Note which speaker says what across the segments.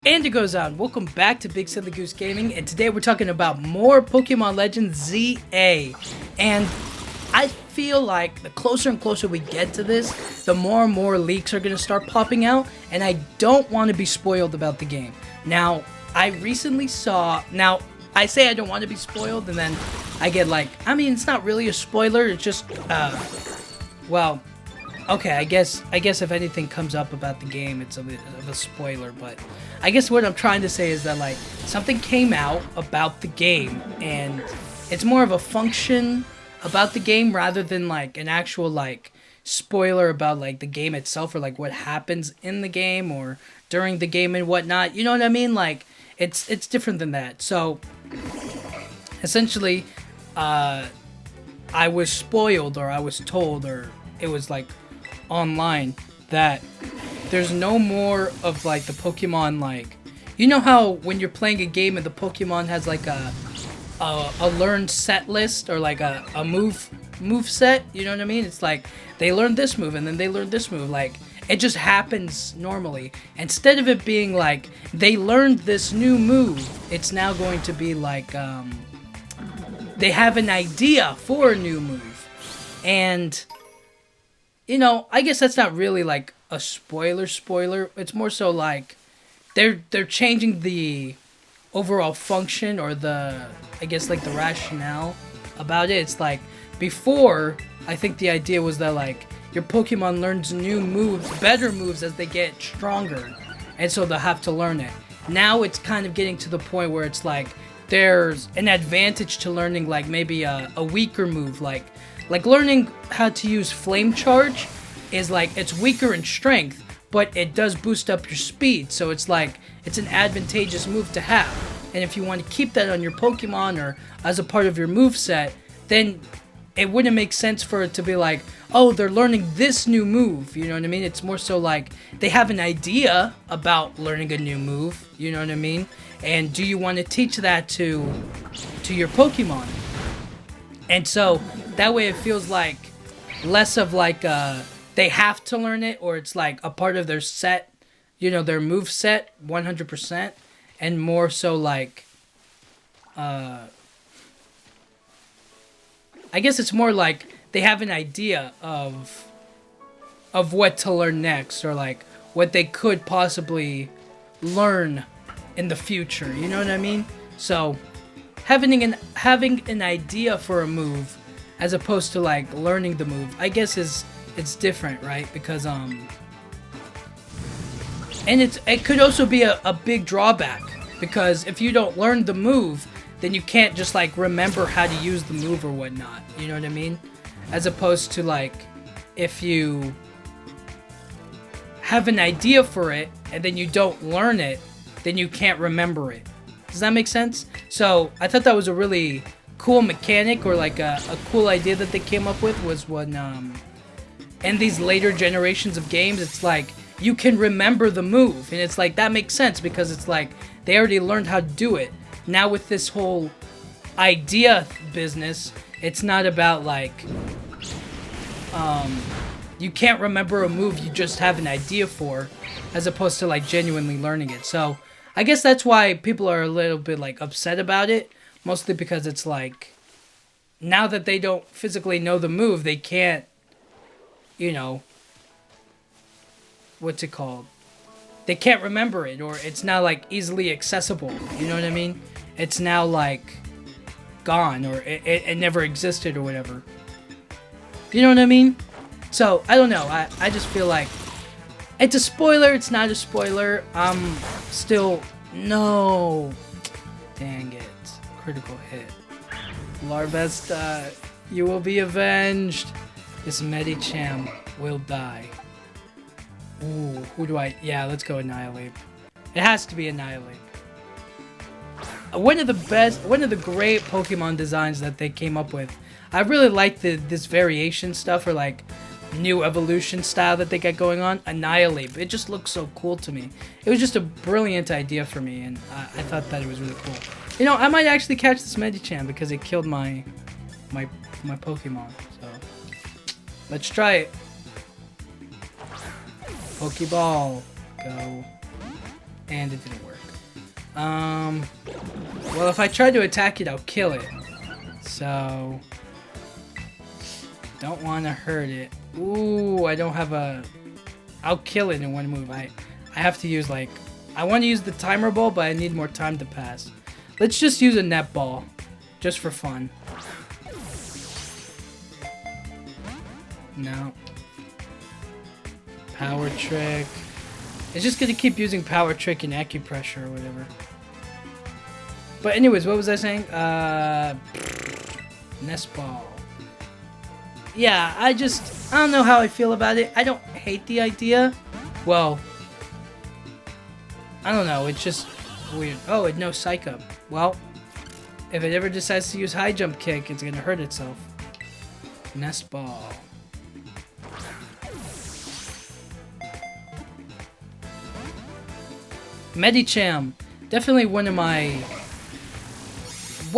Speaker 1: And it goes on. Welcome back to Big Silly Goose Gaming, and today we're talking about more Pokemon Legends ZA. And I feel like the closer and closer we get to this, the more and more leaks are going to start popping out, and I don't want to be spoiled about the game. Now, I recently saw... Now, I say I don't want to be spoiled, and then I get like... I mean, it's not really a spoiler, it's just... well... Okay, I guess if anything comes up about the game, it's a bit of a spoiler, but I guess what I'm trying to say is that, like, something came out about the game, and it's more of a function about the game rather than, like, an actual, like, spoiler about, like, the game itself or, like, what happens in the game or during the game and whatnot. You know what I mean? Like, it's different than that. So, essentially, I was spoiled, or I was told, or it was, like, online that there's no more of like the Pokemon, like, you know how when you're playing a game and the Pokemon has like a learned set list or like a move set, you know what I mean? It's like they learn this move and then they learn this move, like it just happens normally. Instead of it being like they learned this new move, it's now going to be like they have an idea for a new move. And you know, I guess that's not really like a spoiler. It's more so like they're changing the overall function or the, I guess, like the rationale about it. It's like before, I think the idea was that like your Pokemon learns new moves, better moves as they get stronger, and so they'll have to learn it. Now it's kind of getting to the point where it's like there's an advantage to learning like maybe a weaker move, like learning how to use Flame Charge is like, it's weaker in strength, but it does boost up your speed, so it's like, it's an advantageous move to have. And if you want to keep that on your Pokemon or as a part of your move set, then it wouldn't make sense for it to be like, oh, they're learning this new move, you know what I mean? It's more so like, they have an idea about learning a new move, you know what I mean? And do you want to teach that to your Pokemon? And so, that way it feels like less of like they have to learn it, or it's like a part of their set, you know, their move set 100%, and more so like I guess it's more like they have an idea of what to learn next, or like what they could possibly learn in the future, you know what I mean? So having an idea for a move as opposed to like learning the move, I guess it's different, right? Because and it could also be a big drawback, because if you don't learn the move, then you can't just like remember how to use the move or whatnot, you know what I mean? As opposed to like if you have an idea for it and then you don't learn it, then you can't remember it. Does that make sense? So I thought that was a really cool mechanic, or like a cool idea that they came up with, was when in these later generations of games, it's like you can remember the move, and it's like that makes sense because it's like they already learned how to do it. Now with this whole idea business, it's not about like you can't remember a move you just have an idea for, as opposed to like genuinely learning it. So I guess that's why people are a little bit like upset about it. Mostly because it's like, now that they don't physically know the move, they can't, you know, what's it called? They can't remember it, or it's not like easily accessible, you know what I mean? It's now like gone, or it never existed or whatever. You know what I mean? So, I don't know, I just feel like it's a spoiler, it's not a spoiler. I'm still, no, dang it. Critical hit. Larvesta, you will be avenged. This Medicham will die. Ooh, who do I... Yeah, let's go Annihilate. It has to be Annihilate. One of the great Pokemon designs that they came up with. I really like this variation stuff, or like new evolution style that they got going on. Annihilate. It just looks so cool to me. It was just a brilliant idea for me, and I thought that it was really cool. You know, I might actually catch this Medicham because it killed my Pokemon. So let's try it. Pokeball, go. And it didn't work. Well, if I try to attack it, I'll kill it. So, don't want to hurt it. Ooh, I don't have a... I'll kill it in one move. I have to use, like... I want to use the timer ball, but I need more time to pass. Let's just use a net ball. Just for fun. No. Power trick. It's just gonna keep using power trick and acupressure or whatever. But anyways, what was I saying? Nest ball. Yeah, I don't know how I feel about it. I don't hate the idea. Well, I don't know. It's just weird. Oh, it knows Psych Up. Well, if it ever decides to use high jump kick, it's gonna hurt itself. Nest ball. Medicham. Definitely one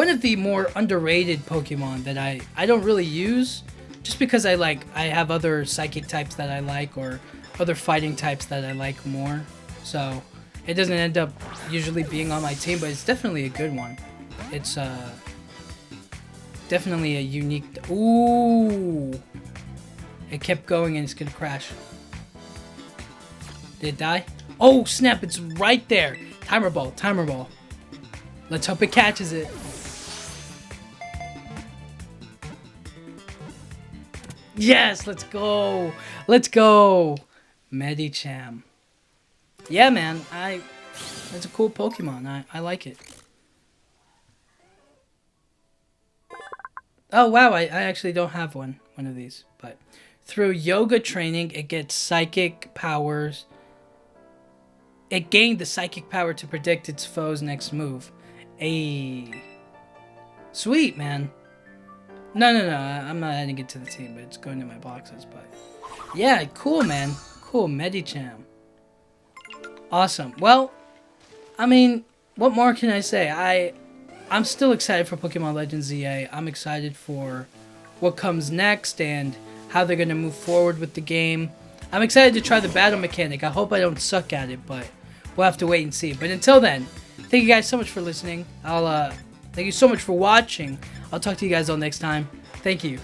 Speaker 1: of the more underrated Pokemon that I don't really use, just because I have other psychic types that I like, or other fighting types that I like more. So it doesn't end up usually being on my team, but it's definitely a good one. It's definitely a unique... Ooh! It kept going and it's gonna crash. Did it die? Oh snap, it's right there! Timer ball, timer ball. Let's hope it catches it. Yes, let's go! Let's go! Medicham. Yeah, man, it's a cool Pokemon. I like it. Oh wow, I actually don't have one of these, but through yoga training, it gets psychic powers. It gained the psychic power to predict its foe's next move. Sweet, man. No, I'm not adding it to the team, but it's going to my boxes. But yeah, cool, man. Cool, Medicham. Awesome. Well, I mean, what more can I say? I'm still excited for Pokemon Legends ZA. I'm excited for what comes next and how they're going to move forward with the game. I'm excited to try the battle mechanic. I hope I don't suck at it, but we'll have to wait and see. But until then, thank you guys so much for listening. Thank you so much for watching. I'll talk to you guys all next time. Thank you.